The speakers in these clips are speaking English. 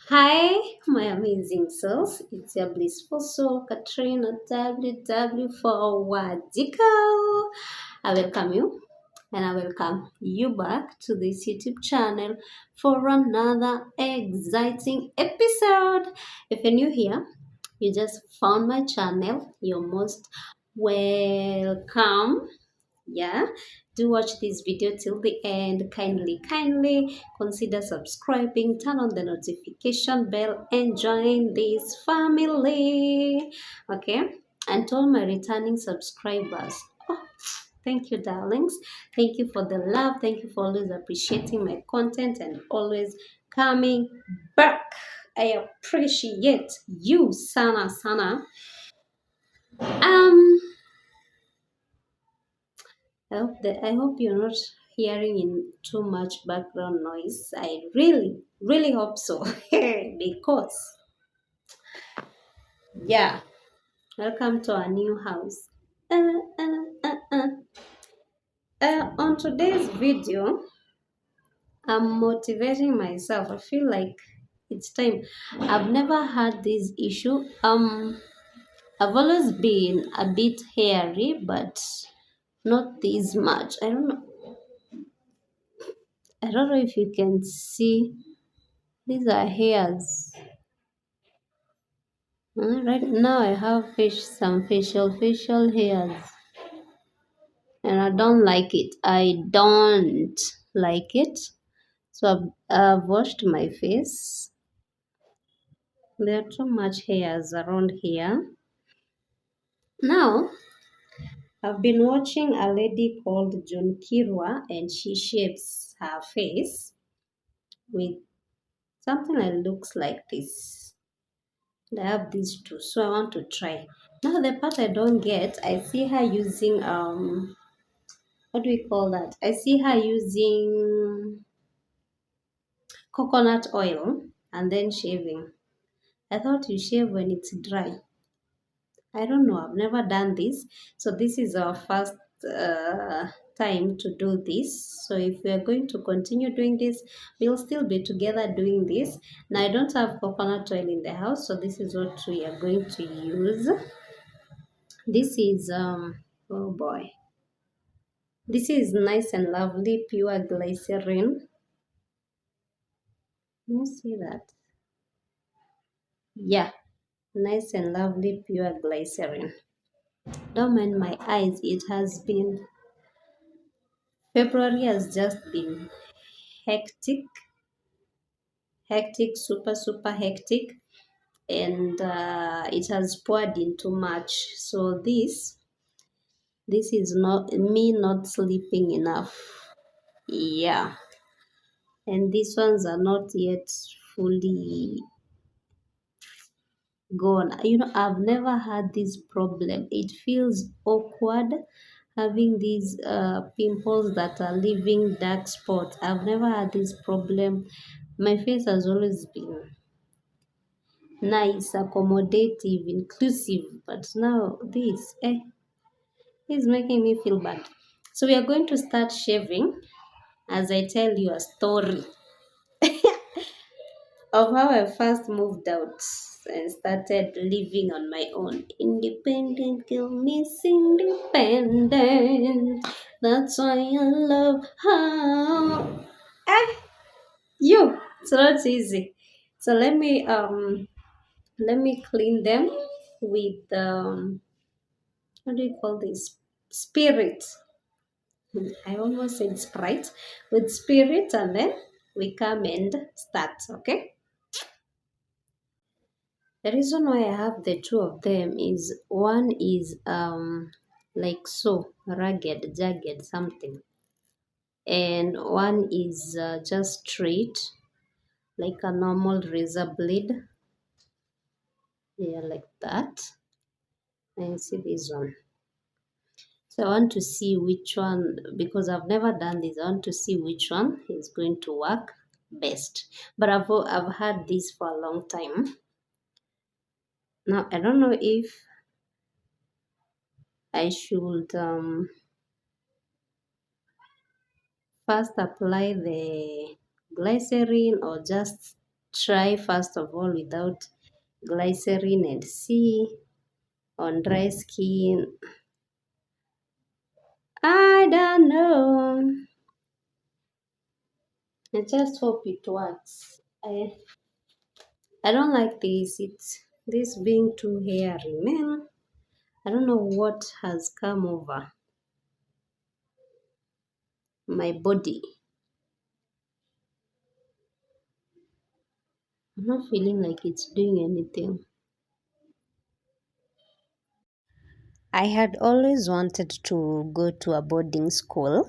Hi, my amazing souls. It's your blissful soul, Katrina WW for Wadico. I welcome you and I welcome you back to this YouTube channel for another exciting episode. If you're new here, you just found my channel, you're most welcome. Yeah, do watch this video till the end. Kindly consider subscribing, turn on the notification bell and join this family. Okay, and to all my returning subscribers, oh, thank you, darlings. Thank you for the love. Thank you for always appreciating my content and always coming back. I appreciate you, sana. um I hope you're not hearing in too much background noise. I really hope so. Because yeah, welcome to our new house. Uh, uh, uh, uh. On today's video, I'm motivating myself. I feel like it's time. I've never had this issue. I've always been a bit hairy, but not this much. I don't know if you can see. These are hairs. Right now I have some facial hairs and I don't like it. I don't like it. So I've washed my face. There are too much hairs around here. Now I've been watching a lady called June Kirwa and she shaves her face with something that looks like this. I have these two, so I want to try. Now the part I don't get, I see her using what do we call that? I see her using coconut oil and then shaving. I thought you shave when it's dry. I don't know. I've never done this. So this is our first time to do this. So if we are going to continue doing this, we'll still be together doing this. Now I don't have coconut oil in the house, so this is what we are going to use. This is oh boy. This is nice and lovely pure glycerin. Can you see that? Yeah, nice and lovely pure glycerin. Don't mind my eyes, it has been, February has just been hectic, super hectic, and it has poured into March. So this is not me not sleeping enough. Yeah, and these ones are not yet fully gone. I've never had this problem. It feels awkward having these pimples that are leaving dark spots. I've never had this problem. My face has always been nice, accommodative, inclusive, but now this is making me feel bad. So we are going to start shaving as I tell you a story of how I first moved out and started living on my own. Independent girl, miss independent. That's why I love how. Ah, you. It's not easy. So let me clean them with what do you call this? Spirit. I almost said Sprite with spirit, and then we come and start. Okay. The reason why I have the two of them is one is like so ragged, jagged something, and one is just straight like a normal razor blade. Yeah, like that. And see this one. So I want to see which one because I've never done this. I want to see which one is going to work best. But I've had this for a long time. Now I don't know if I should first apply the glycerin or just try first of all without glycerin and see on dry skin. I don't know. I just hope it works. I don't like this. It's this being too hairy, man. I don't know what has come over my body. I'm not feeling like it's doing anything. I had always wanted to go to a boarding school,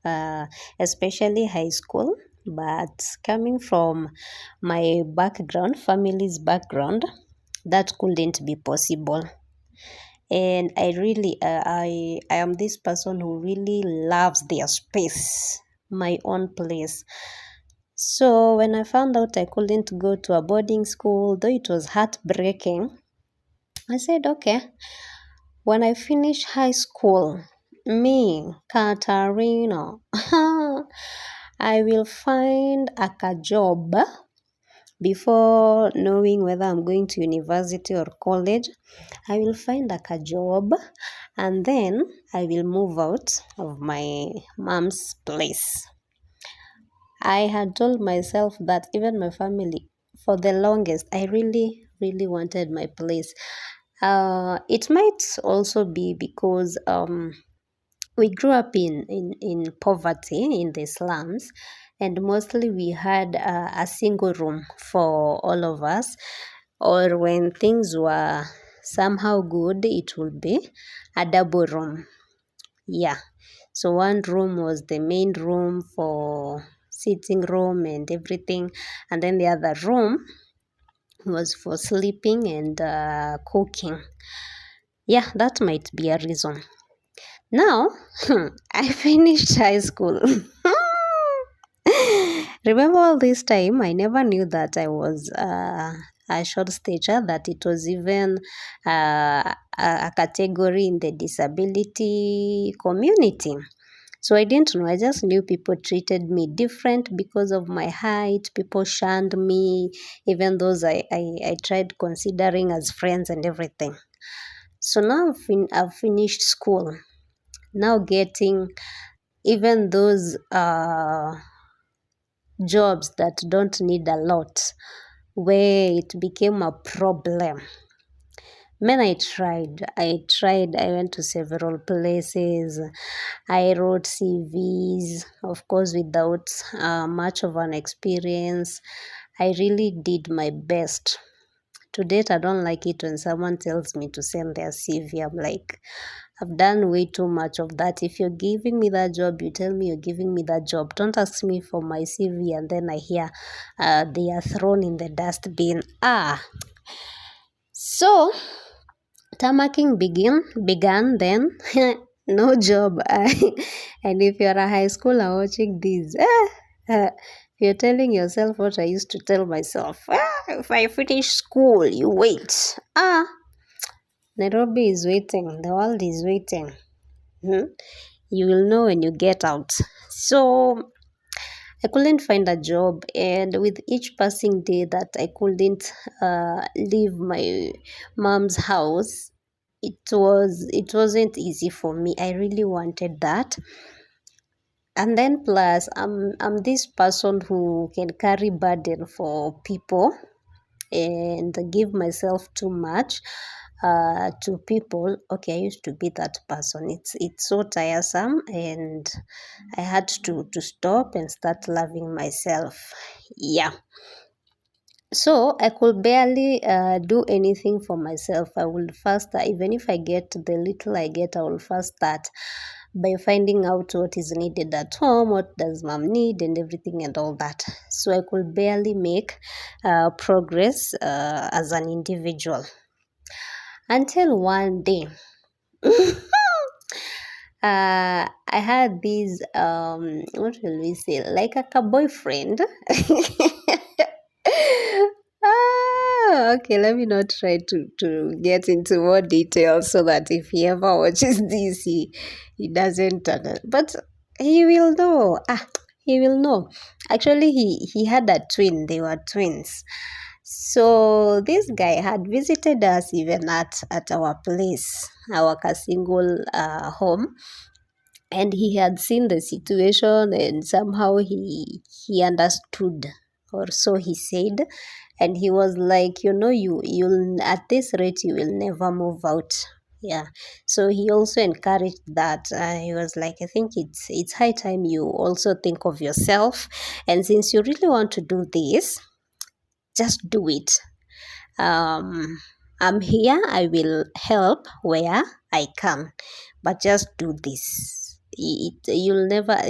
uh, especially high school. But coming from my background, family's background, that couldn't be possible. And I am this person who really loves their space, my own place. So when I found out I couldn't go to a boarding school, though it was heartbreaking, I said, okay, when I finish high school, me, Katarina, I will find a job before knowing whether I'm going to university or college. I will find a job and then I will move out of my mom's place. I had told myself that even my family, for the longest, I really, really wanted my place. It might also be because we grew up in poverty in the slums, and mostly we had a single room for all of us, or when things were somehow good, it would be a double room. Yeah. So one room was the main room for sitting room and everything, and then the other room was for sleeping and cooking. Yeah, that might be a reason. Now, I finished high school. Remember all this time, I never knew that I was a short stature, that it was even a category in the disability community. So I didn't know. I just knew people treated me different because of my height. People shunned me, even those I tried considering as friends and everything. So now I've finished school. Now getting even those jobs that don't need a lot, where it became a problem. Man, I went to several places. I wrote CVs, of course, without much of an experience. I really did my best. To date, I don't like it when someone tells me to send their CV. I'm like, I've done way too much of that. If you're giving me that job, you tell me you're giving me that job. Don't ask me for my CV and then I hear they are thrown in the dustbin. So Tamaking began then. No job. And if you're a high schooler watching this, you're telling yourself what I used to tell myself. If I finish school, you wait. Nairobi is waiting. The world is waiting. You will know when you get out. So I couldn't find a job, and with each passing day that I couldn't leave my mom's house, it wasn't easy for me. I really wanted that. And then plus I'm this person who can carry burden for people and give myself too much to people. Okay, I used to be that person. It's so tiresome, and I had to stop and start loving myself. Yeah. So I could barely do anything for myself. I would first, even if I get the little I get, I will first start by finding out what is needed at home, what does mom need, and everything and all that. So I could barely make progress as an individual until one day. I had this what will we say, like a boyfriend. Okay, let me not try to get into more details so that if he ever watches this, he doesn't. But he will know. he will know. Actually, he had a twin. They were twins. So this guy had visited us even at our place, our Kasingle home, and he had seen the situation, and somehow he understood, or so he said. And he was like, you'll at this rate you will never move out. Yeah. So he also encouraged that. He was like, I think it's high time you also think of yourself, and since you really want to do this, just do it. um I'm here, I will help where I can, but just do this. You'll never,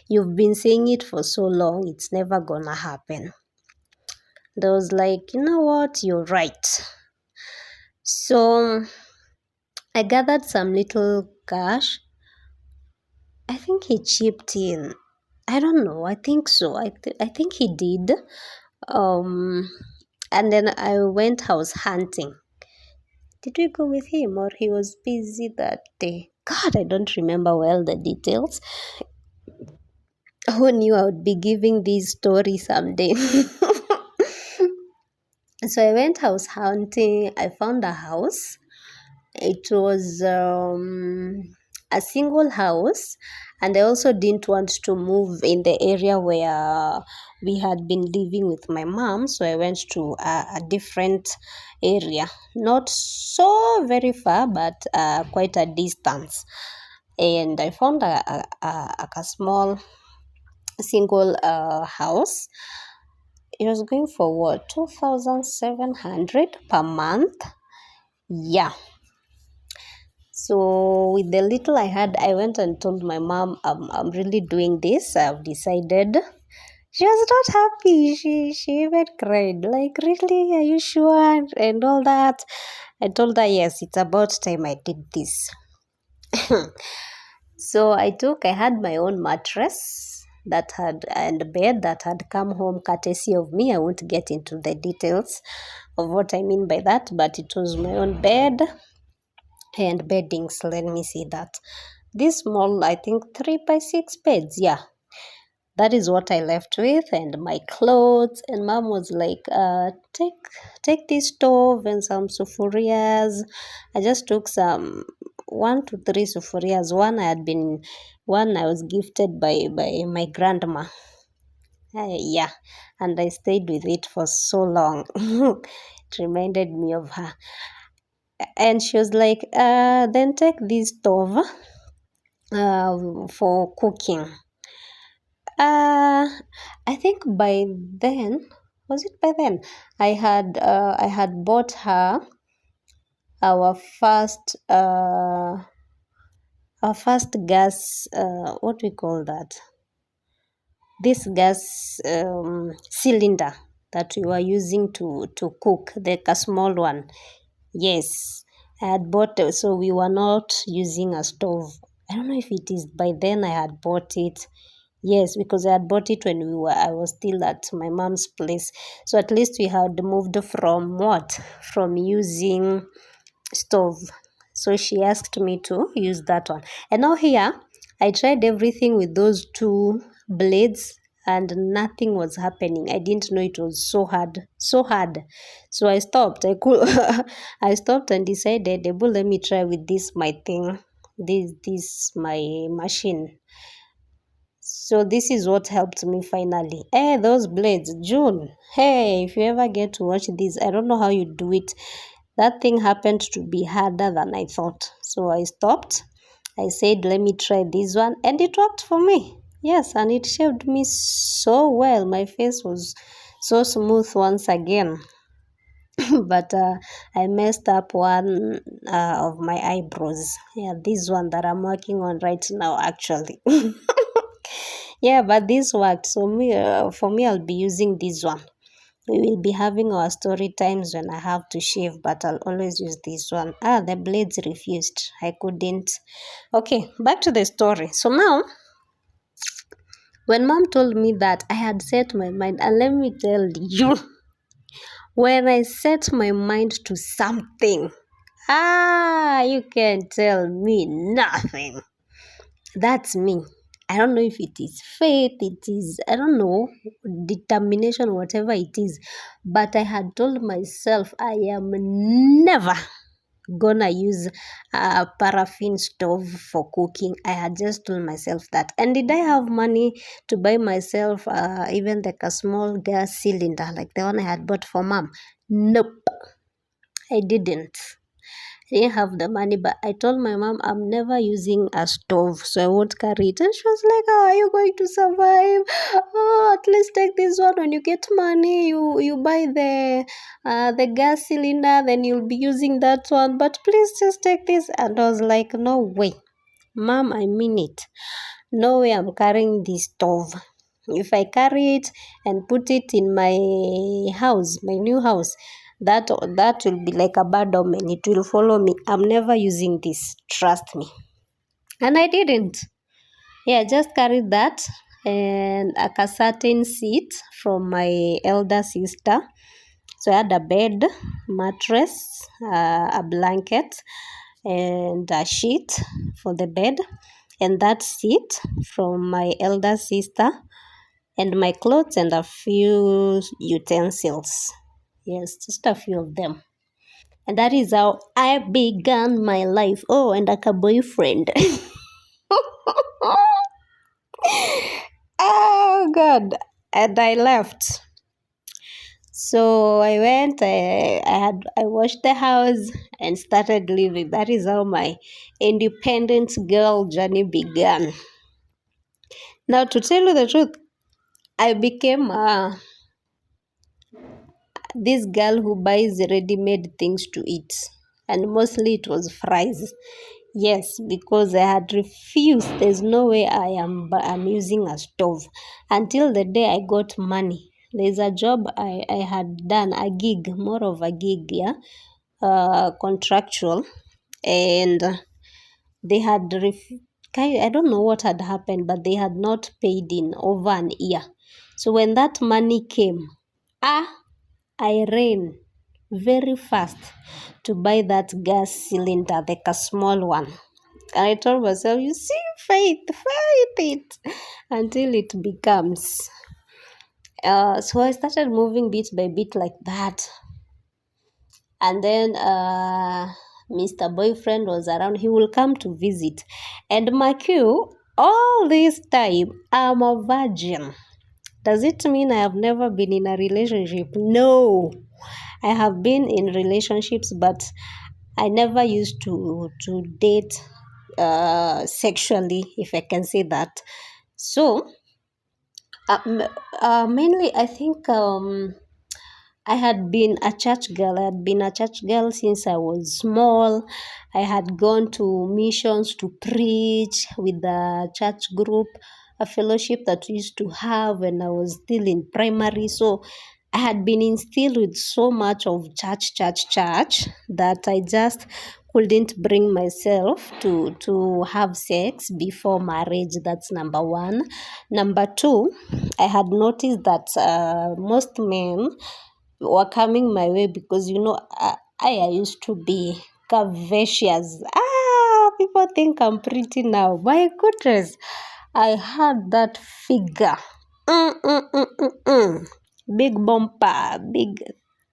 you've been saying it for so long, it's never gonna happen. And I was like, you know what, you're right. So I gathered some little cash. I think he chipped in. I don't know, I think so. I think he did. um and then I went house hunting. Did we go with him or he was busy that day? God, I don't remember well the details. Who knew I would be giving these stories someday? So I went house hunting. I found a house. It was a single house, and I also didn't want to move in the area where we had been living with my mom, so I went to a different area, not so very far, but quite a distance. And I found a small single house. It was going for what, 2,700 per month. Yeah. So with the little I had, I went and told my mom, I'm really doing this. I've decided. She was not happy. She even cried. Like, really? Are you sure? And all that. I told her, yes, it's about time I did this. So I had my own mattress that had, and bed that had come home courtesy of me. I won't get into the details of what I mean by that, but it was my own bed and beddings. Let me see that. This small, I think 3 by 6 beds. Yeah, that is what I left with, and my clothes. And mom was like, take this stove and some sufurias. I just took some 1 to 3 sufurias. One I was gifted by my grandma. Yeah, and I stayed with it for so long. It reminded me of her. And she was like, then take this stove for cooking. I think by then, was it by then? I had bought her our first gas, what we call that? This gas cylinder that we were using to cook, a small one. Yes, I had bought it, so we were not using a stove. I don't know if it is by then I had bought it. Yes, because I had bought it when I was still at my mom's place. So at least we had moved from what? From using stove. So she asked me to use that one. And now here, I tried everything with those two blades and nothing was happening. I didn't know it was so hard, so hard. So I stopped. I stopped and decided, let me try with this my thing, this my machine. So this is what helped me finally. Hey, those blades, June. Hey, if you ever get to watch this, I don't know how you do it. That thing happened to be harder than I thought. So I stopped. I said, let me try this one. And it worked for me. Yes, and it shaved me so well. My face was so smooth once again. But I messed up one of my eyebrows. Yeah, this one that I'm working on right now, actually. Yeah, but this worked. So for me, I'll be using this one. We will be having our story times when I have to shave, but I'll always use this one. The blades refused. I couldn't. Okay, back to the story. So now, when mom told me that, I had set my mind, and let me tell you, when I set my mind to something, you can tell me nothing. That's me. I don't know if it is faith, it is, I don't know, determination, whatever it is. But I had told myself I am never gonna use a paraffin stove for cooking. I had just told myself that. And did I have money to buy myself even like a small gas cylinder like the one I had bought for mom? Nope, I didn't. I didn't have the money, but I told my mom I'm never using a stove, so I won't carry it. And she was like, "How are you going to survive? Oh, at least take this one. When you get money, you buy the gas cylinder, then you'll be using that one. But please just take this." And I was like, "No way, mom, I mean it. No way I'm carrying this stove. If I carry it and put it in my house, my new house, that will be like a bad omen. It will follow me. I'm never using this. Trust me." And I didn't. Yeah, I just carried that and a certain seat from my elder sister. So I had a bed, mattress, a blanket, and a sheet for the bed, and that seat from my elder sister, and my clothes and a few utensils. Yes, just a few of them. And that is how I began my life. Oh, and like a boyfriend. Oh, God. And I left. So I went, I washed the house and started living. That is how my independent girl journey began. Now, to tell you the truth, I became this girl who buys ready-made things to eat, and mostly it was fries. Yes, because I had refused. There's no way I'm using a stove until the day I got money. There's a job I had done, a gig, more of a gig, yeah, contractual, and they had I don't know what had happened, but they had not paid in over an year. So when that money came, ah, I ran very fast to buy that gas cylinder, like a small one. And I told myself, you see, fight it until it becomes. So I started moving bit by bit like that. And then Mr. Boyfriend was around. He will come to visit. And mark you, all this time, I'm a virgin. Does it mean I have never been in a relationship? No. I have been in relationships, but I never used to date sexually, if I can say that. So mainly, I think I had been a church girl. I had been a church girl since I was small. I had gone to missions to preach with the church group, a fellowship that we used to have when I was still in primary. So I had been instilled with so much of church that I just couldn't bring myself to have sex before marriage. That's number one. Number two, I had noticed that most men were coming my way because I used to be curvaceous. People think I'm pretty now. My goodness, I had that figure. Mm, mm, mm, mm, mm. Big bumper, big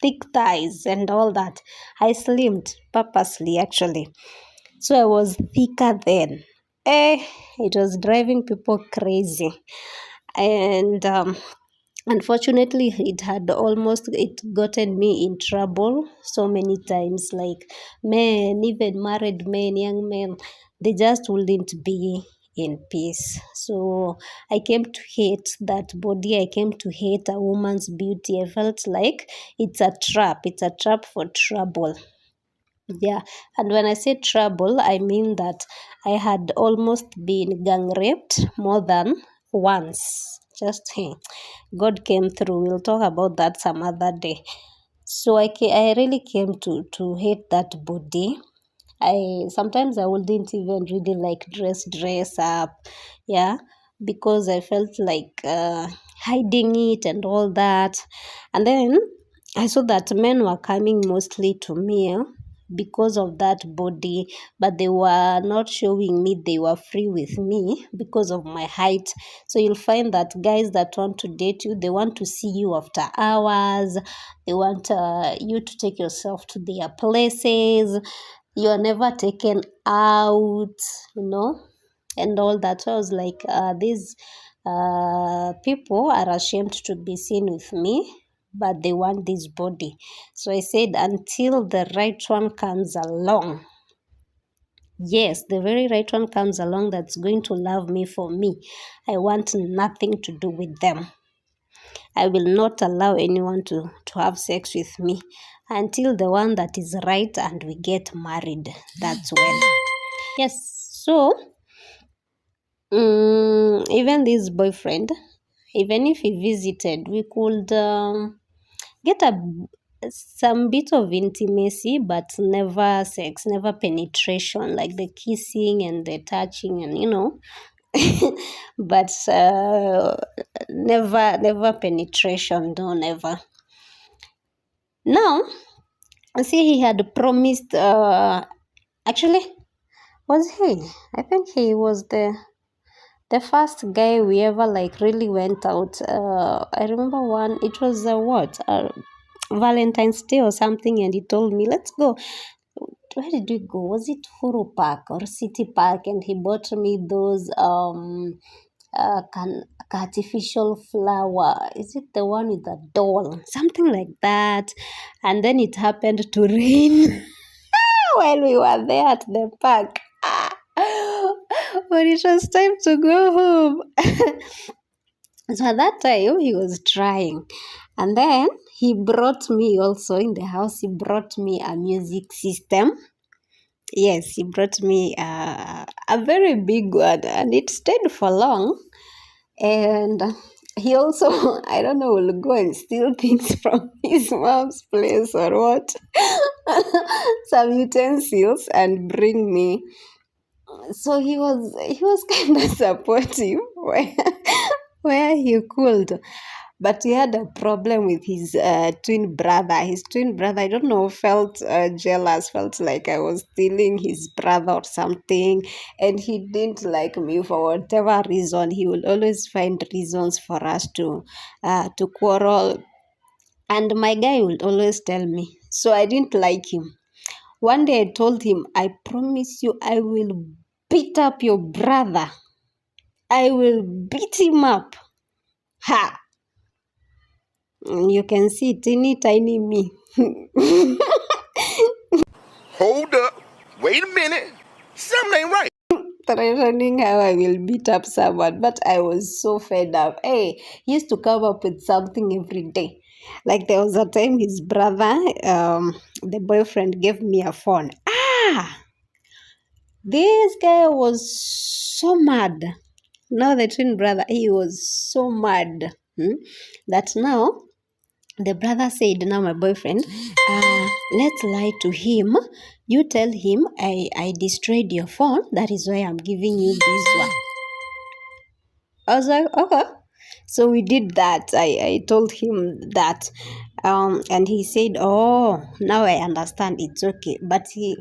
thick thighs, and all that. I slimmed purposely, actually. So I was thicker then. It was driving people crazy. And unfortunately, it gotten me in trouble so many times. Like men, even married men, young men, they just wouldn't be in peace. So I came to hate that body. I came to hate a woman's beauty. I felt like it's a trap. It's a trap for trouble. Yeah, and when I say trouble, I mean that I had almost been gang raped more than once. Just hey, God came through. We'll talk about that some other day. So I really came to hate that body. I sometimes I wouldn't even really like dress up, yeah, because I felt like hiding it and all that. And then I saw that men were coming mostly to me because of that body, but they were not showing me they were free with me because of my height. So you'll find that guys that want to date you, they want to see you after hours. They want you to take yourself to their places. You are never taken out, and all that. So I was like, these people are ashamed to be seen with me, but they want this body. So I said, until the right one comes along, yes, the very right one comes along that's going to love me for me, I want nothing to do with them. I will not allow anyone to have sex with me until the one that is right and we get married. That's when. Yes, so even this boyfriend, even if he visited, we could get some bit of intimacy, but never sex, never penetration, like the kissing and the touching, and but never penetration, no, never. Now, see, he had promised. Actually, was he? I think he was the first guy we ever like really went out. I remember one. It was what? Valentine's Day or something, and he told me, let's go. Where did we go? Was it Huru Park or City Park? And he bought me those artificial flower. Is it the one with the doll? Something like that. And then it happened to rain while we were there at the park. But it was time to go home. So at that time, he was trying. And then he brought me also in the house, he brought me a music system. Yes, he brought me a very big one, and it stayed for long. And he also, I don't know, will go and steal things from his mom's place or what, some utensils, and bring me. So he was kind of supportive where he could. But he had a problem with his twin brother. His twin brother, I don't know, felt jealous, felt like I was stealing his brother or something. And he didn't like me for whatever reason. He will always find reasons for us to quarrel. And my guy would always tell me. So I didn't like him. One day I told him, I promise you, I will beat up your brother. I will beat him up. Ha! You can see teeny tiny me. Hold up. Wait a minute. Something ain't right. Threatening how I will beat up someone, but I was so fed up. Hey, he used to come up with something every day. Like there was a time his brother, the boyfriend, gave me a phone. This guy was so mad. Now the twin brother, he was so mad that now the brother said, now my boyfriend, let's lie to him. You tell him I destroyed your phone. That is why I'm giving you this one. I was like, okay. So we did that. I told him that. And he said, oh, now I understand. It's okay. But he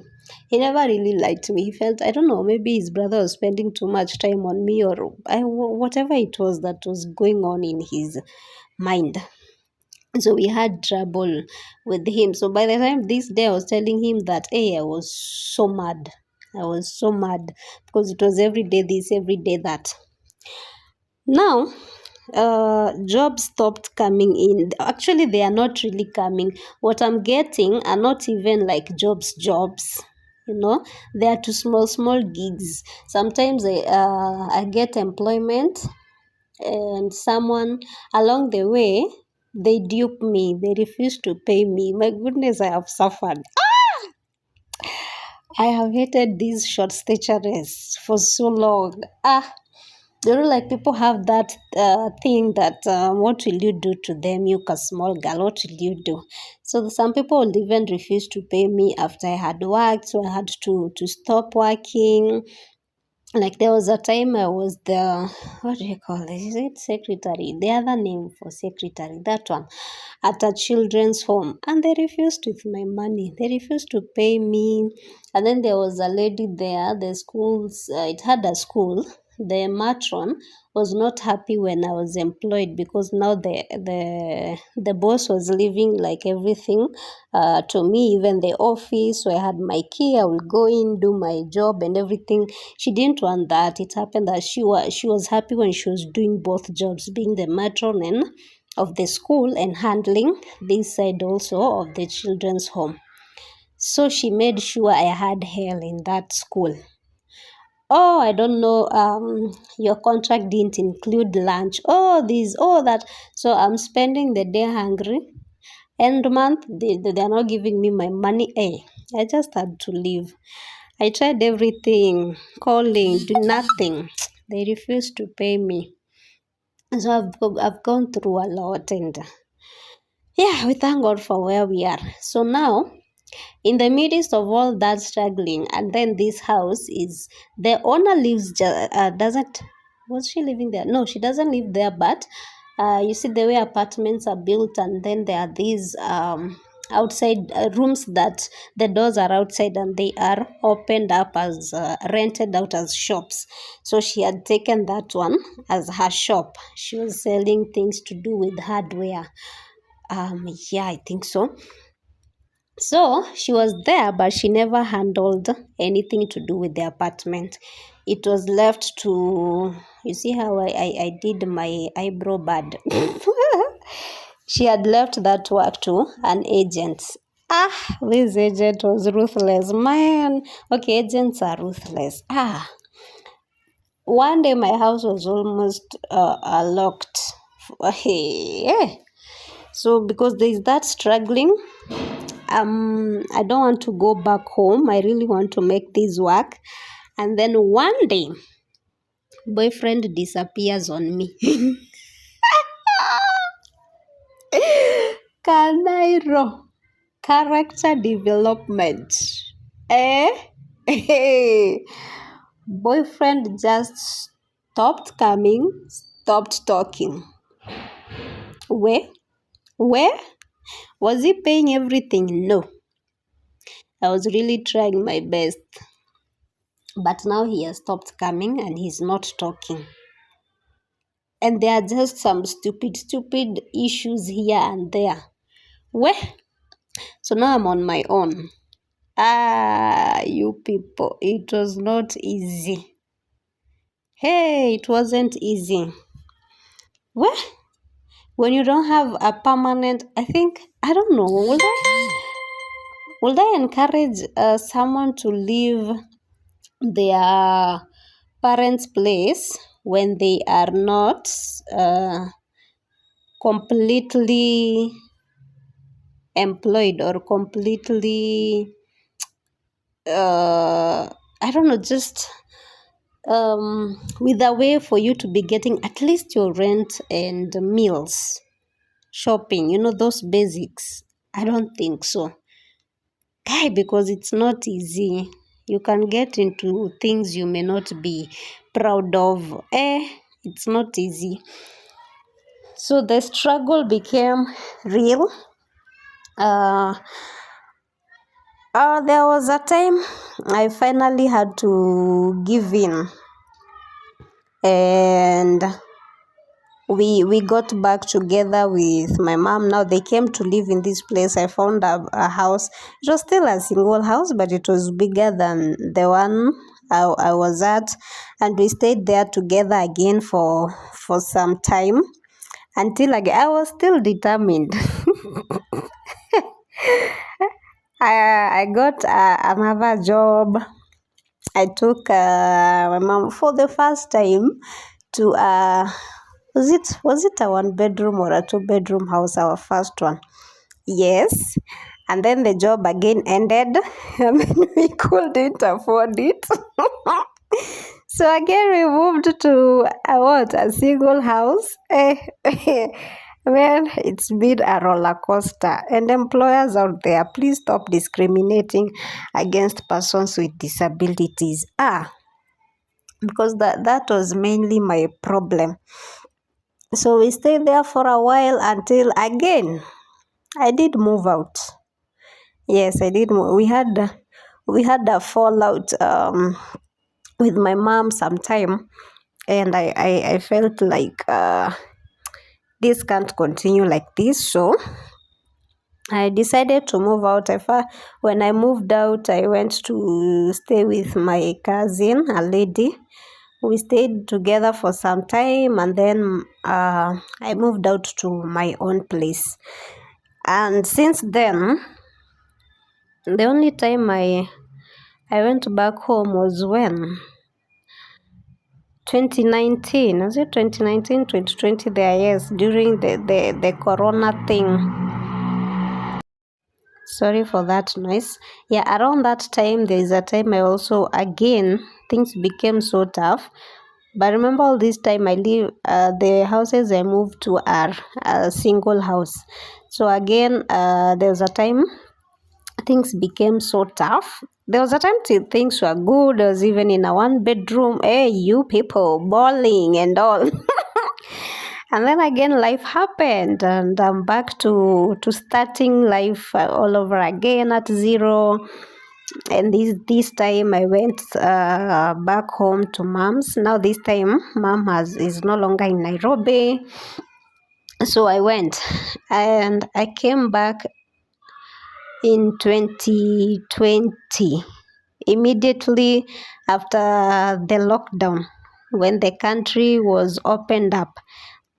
never really liked me. He felt, I don't know, maybe his brother was spending too much time on me, or whatever it was that was going on in his mind. So we had trouble with him. So by the time this day I was telling him that, hey, I was so mad. I was so mad because it was every day this, every day that. Now, jobs stopped coming in. Actually, they are not really coming. What I'm getting are not even like jobs. They are too small gigs. Sometimes I get employment, and someone along the way, they dupe me. They refuse to pay me. My goodness, I have suffered. I have hated these short statues for so long. Like people have that thing that what will you do to them, you a small girl, what will you do? So some people would even refuse to pay me after I had worked, so I had to stop working. Like there was a time I was the, what do you call it? Is it secretary? The other name for secretary, that one, at a children's home, and they refused with my money. They refused to pay me. And then there was a lady there. The schools, it had a school. The matron was not happy when I was employed, because now the boss was leaving like everything to me, even the office. So I had my key. I would go in, do my job and everything. She didn't want that. It happened that she was happy when she was doing both jobs, being the matron and of the school and handling this side also of the children's home. So she made sure I had hell in that school. Oh, I don't know, your contract didn't include lunch. Oh, this, oh, that. So I'm spending the day hungry. End month, they're not giving me my money. Hey, I just had to leave. I tried everything, calling, do nothing. They refused to pay me. So I've gone through a lot, and yeah, we thank God for where we are. So now, in the midst of all that struggling, and then this house is, the owner lives, doesn't, was she living there? No, she doesn't live there, but you see the way apartments are built, and then there are these outside rooms that the doors are outside and they are opened up as rented out as shops. So she had taken that one as her shop. She was selling things to do with hardware. Yeah, I think so. So she was there, but she never handled anything to do with the apartment. It was left to, you see how I did my eyebrow bad. She had left that work to an agent. Ah, this agent was ruthless, man. Okay, agents are ruthless. Ah, one day my house was almost locked. Hey. So because there is that struggling, I don't want to go back home. I really want to make this work. And then one day, boyfriend disappears on me. Kanairo. Character development. Eh? Boyfriend just stopped coming, stopped talking. Where? Where? Was he paying everything? No. I was really trying my best. But now he has stopped coming and he's not talking. And there are just some stupid issues here and there. Where? So now I'm on my own. Ah, you people, it was not easy. Hey, it wasn't easy. Where? When you don't have a permanent, I think, I don't know, would I encourage someone to leave their parents' place when they are not completely employed or completely I don't know, just with a way for you to be getting at least your rent and meals, shopping, those basics? I don't think so. Guy, because it's not easy. You can get into things you may not be proud of. It's not easy. So the struggle became real. There was a time I finally had to give in, and we got back together with my mom. Now they came to live in this place. I found a house. It was still a single house, but it was bigger than the one I was at, and we stayed there together again for some time, until I was still determined. I got another job. I took my mom for the first time to was it a 1 bedroom or a 2 bedroom house, our first one? Yes. And then the job again ended, and then we couldn't afford it. So again we moved to a single house. Man, it's been a roller coaster. And employers out there, please stop discriminating against persons with disabilities. because that was mainly my problem. So we stayed there for a while until again I did move out. Yes, I did. We had a fallout with my mom sometime, and I felt like this can't continue like this. So I decided to move out. When I moved out, I went to stay with my cousin, a lady. We stayed together for some time, and then I moved out to my own place. And since then, the only time I went back home was when 2019, was it 2019, 2020 there, yes, during the corona thing. Sorry for that noise. Yeah, around that time, there is a time I also, again, things became so tough. But remember, all this time I live, the houses I moved to are a single house. So again, there was a time things became so tough. There was a time things were good. I was even in a one bedroom. Hey, you people, bowling and all. And then again, life happened, and I'm back to starting life all over again at zero. And this time, I went back home to mom's. Now this time, mom is no longer in Nairobi, so I went, and I came back in 2020, immediately after the lockdown, when the country was opened up.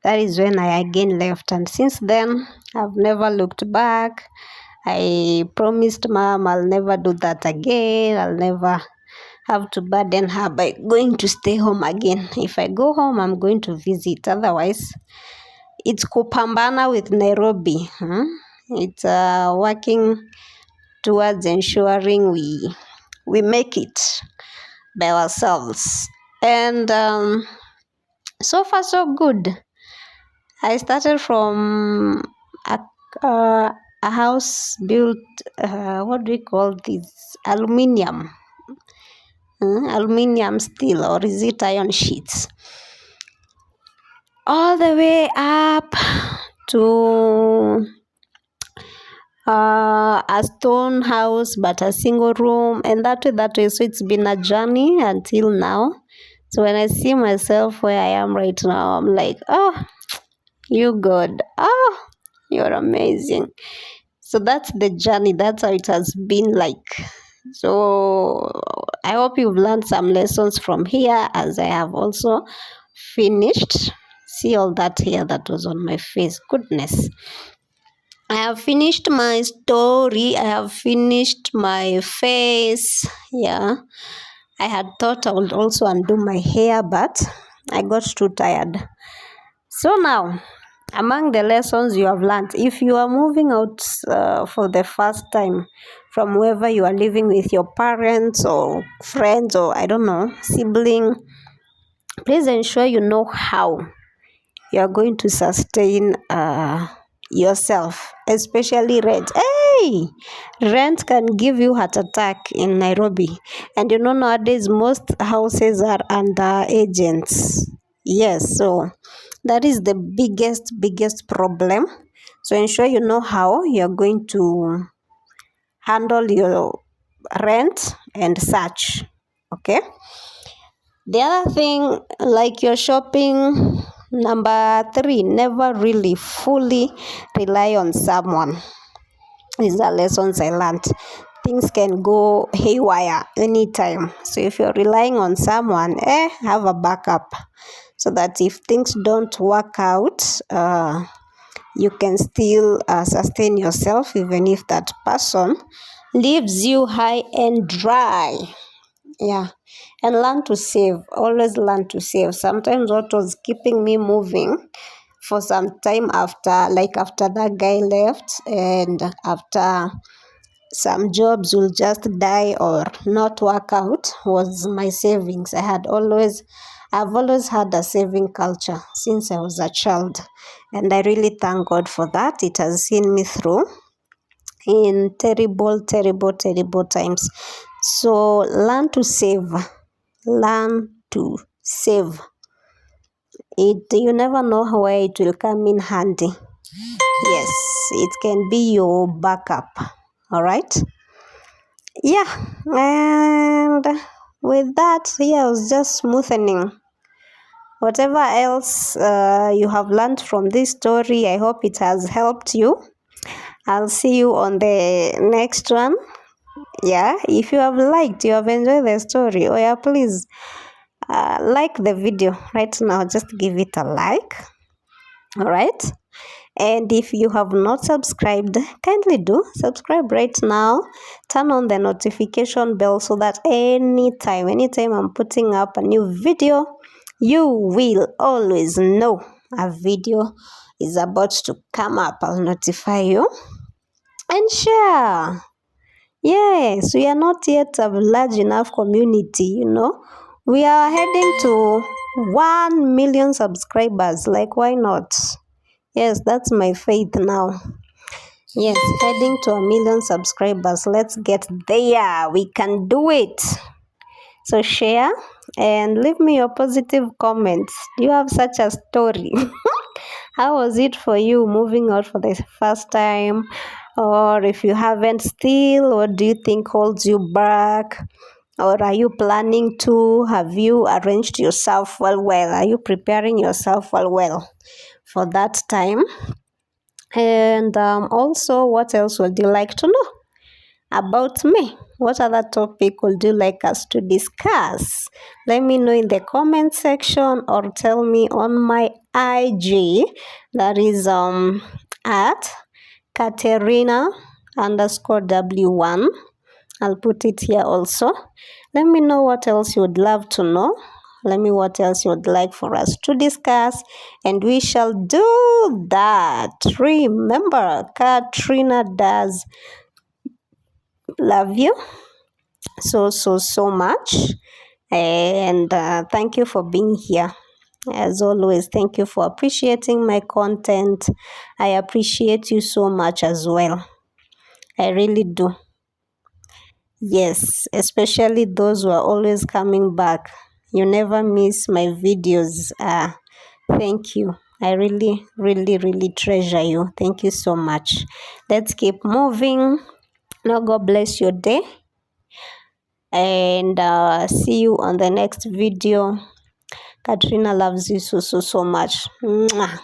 That is when I again left, and since then I've never looked back. I promised mom I'll never do that again. I'll never have to burden her by going to stay home again. If I go home, I'm going to visit. Otherwise, it's kupambana with Nairobi. It's working towards ensuring we make it by ourselves. And so far, so good. I started from a house built, what do we call this? Aluminium. Aluminium steel, or is it iron sheets? All the way up to a stone house, but a single room, and that way. So it's been a journey until now. So when I see myself where I am right now, I'm like, oh, you God, oh, you're amazing. So that's the journey. That's how it has been like. So I hope you've learned some lessons from here, as I have also finished. See all that hair that was on my face. Goodness. I have finished my story. I have finished my face. Yeah. I had thought I would also undo my hair, but I got too tired. So now, among the lessons you have learned, if you are moving out for the first time from wherever you are living with your parents or friends or I don't know, sibling, please ensure you know how you are going to sustain yourself, especially rent. Hey, rent can give you heart attack in Nairobi, and nowadays most houses are under agents. Yes, so that is the biggest problem. So ensure you know how you're going to handle your rent and such. Okay. The other thing, like your shopping, number 3, never really fully rely on someone. These are lessons I learned. Things can go haywire anytime. So if you're relying on someone, have a backup so that if things don't work out, you can still sustain yourself even if that person leaves you high and dry. Yeah. And learn to save. Always learn to save. Sometimes what was keeping me moving for some time after that guy left, and after some jobs will just die or not work out, was my savings. I've always had a saving culture since I was a child, and I really thank God for that. It has seen me through in terrible times. So learn to save. Learn to save it. You never know where it will come in handy. Yes, it can be your backup. All right. Yeah, and with that, I was just smoothing. Whatever else you have learned from this story, I hope it has helped you. I'll see you on the next one. Yeah, if you you have enjoyed the story, please like the video right now. Just give it a like. All right. And if you have not subscribed, kindly do subscribe right now. Turn on the notification bell so that anytime I'm putting up a new video, you will always know a video is about to come up. I'll notify you. And share. Yes, we are not yet a large enough community, We are heading to 1 million subscribers. Like, why not? Yes, that's my faith now. Yes, heading to 1 million subscribers. Let's get there. We can do it. So share and leave me your positive comments. Do you have such a story? How was it for you moving out for the first time? Or if you haven't still, what do you think holds you back? Or are you planning to? Have you arranged yourself well? Are you preparing yourself well for that time? And also, what else would you like to know about me? What other topic would you like us to discuss? Let me know in the comment section or tell me on my IG. That is at Katerina underscore W1. I'll put it here also. Let me know what else you would love to know. Let me what else you would like for us to discuss, and we shall do that. Remember, Katrina does love you so much, and thank you for being here. As always, thank you for appreciating my content. I appreciate you so much as well. I really do. Yes, especially those who are always coming back. You never miss my videos. Thank you. I really treasure you. Thank you so much. Let's keep moving. Now, God bless your day. And see you on the next video. Katrina loves you so much. Mwah.